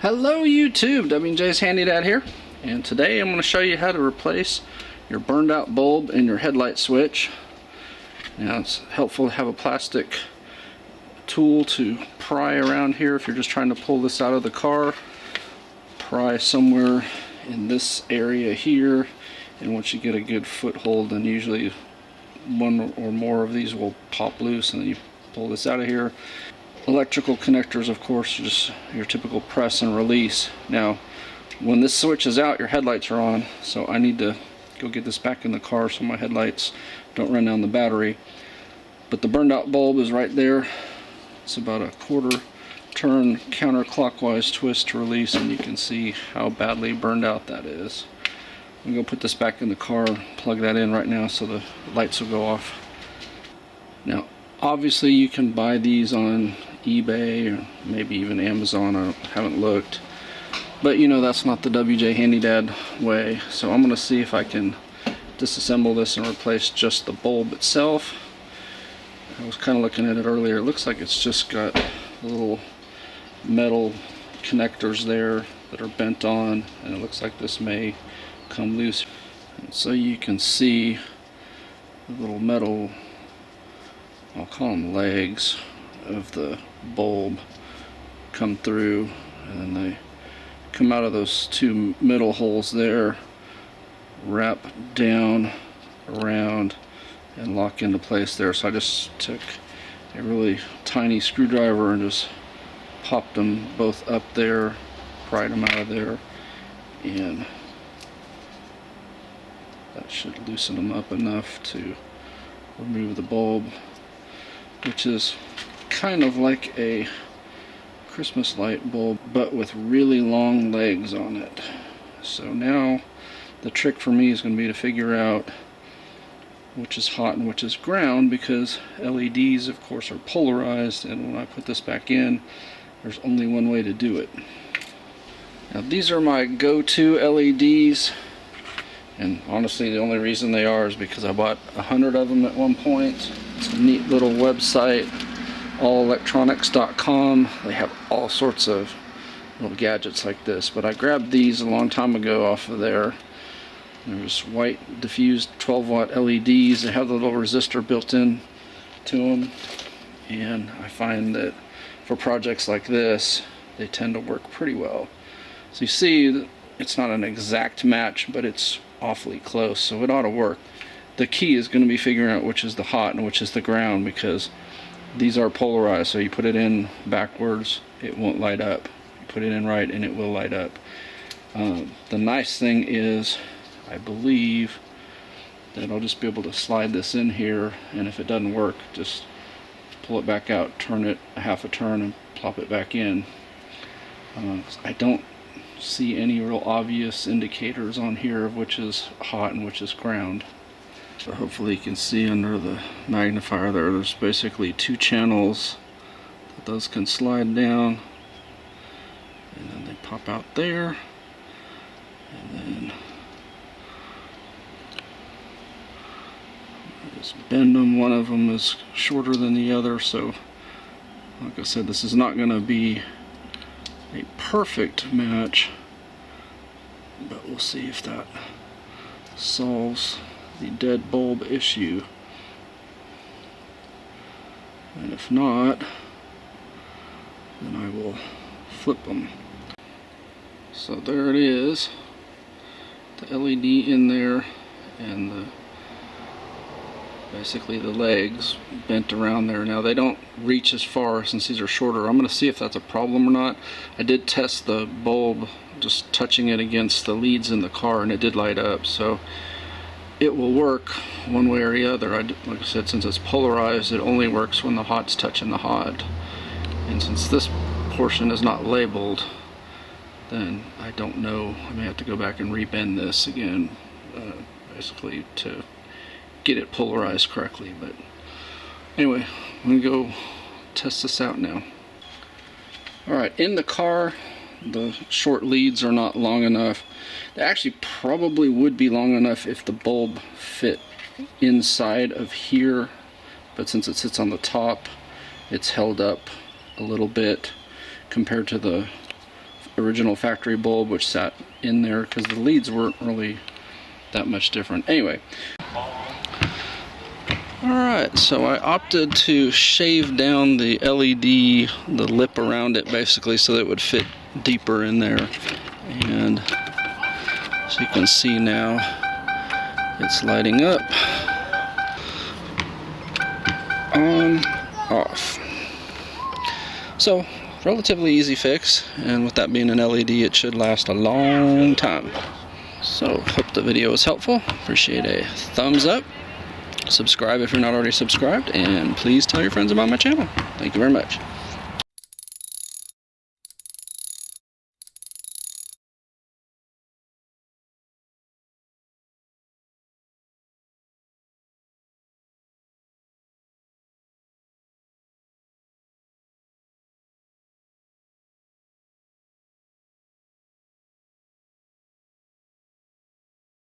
Hello YouTube, W&J's Handy Dad here, and today I'm going to show you how to replace your burned out bulb in your headlight switch. Now it's helpful to have a plastic tool to pry around here if you're just trying to pull this out of the car. Pry somewhere in this area here, and once you get a good foothold, then usually one or more of these will pop loose and then you pull this out of here. Electrical connectors, of course, are just your typical press and release. Now when this switch is out, your headlights are on, so I need to go get this back in the car so my headlights don't run down the battery. But the burned out bulb is right there. It's about a quarter turn counterclockwise twist to release, and you can see how badly burned out that is. I'm going to go put this back in the car, plug that in right now so the lights will go off. Now obviously you can buy these on eBay or maybe even Amazon. I haven't looked, but you know that's not the W&J Handy Dad way, so I'm going to see if I can disassemble this and replace just the bulb itself. I was kind of looking at it earlier. It looks like it's just got little metal connectors there that are bent on, and it looks like this may come loose. And so you can see the little metal, I'll call them legs, of the bulb come through, and then they come out of those two middle holes there, wrap down around and lock into place there. So I just took a really tiny screwdriver and just popped them both up there, pried them out of there, and that should loosen them up enough to remove the bulb, which is kind of like a Christmas light bulb but with really long legs on it. So now the trick for me is going to be to figure out which is hot and which is ground, because LEDs of course are polarized, and when I put this back in, there's only one way to do it. Now these are my go-to LEDs, and honestly the only reason they are is because I bought 100 of them at one point. It's a neat little website, allelectronics.com. They have all sorts of little gadgets like this, but I grabbed these a long time ago off of there. There's white diffused 12-watt LEDs. They have the little resistor built in to them, and I find that for projects like this they tend to work pretty well. So you see it's not an exact match, but it's awfully close, so it ought to work. The key is going to be figuring out which is the hot and which is the ground, because these are polarized. So you put it in backwards, it won't light up. You put it in right and it will light up. The nice thing is, I believe that I'll just be able to slide this in here, and if it doesn't work, just pull it back out, turn it a half a turn, and plop it back in. I don't see any real obvious indicators on here of which is hot and which is ground. So hopefully you can see under the magnifier there's basically two channels that those can slide down, and then they pop out there, and then I just bend them. One of them is shorter than the other, so like I said, this is not going to be a perfect match, but we'll see if that solves the dead bulb issue. And if not, then I will flip them. So there it is, the LED in there, and basically the legs bent around there. Now they don't reach as far since these are shorter. I'm going to see if that's a problem or not. I did test the bulb just touching it against the leads in the car, and it did light up, so it will work one way or the other. Like I said, since it's polarized, it only works when the hot's touching the hot, and since this portion is not labeled, then I don't know. I may have to go back and rebend this again, basically to get it polarized correctly. But anyway, I'm gonna go test this out now. Alright, in the car the short leads are not long enough. They actually probably would be long enough if the bulb fit inside of here, but since it sits on the top, it's held up a little bit compared to the original factory bulb, which sat in there because the leads weren't really that much different. Anyway. Alright, so I opted to shave down the LED, the lip around it basically, so that it would fit deeper in there. And as you can see now, it's lighting up. On, off. So, relatively easy fix, and with that being an LED, it should last a long time. So, hope the video was helpful. Appreciate a thumbs up. Subscribe if you're not already subscribed, and please tell your friends about my channel. Thank you very much.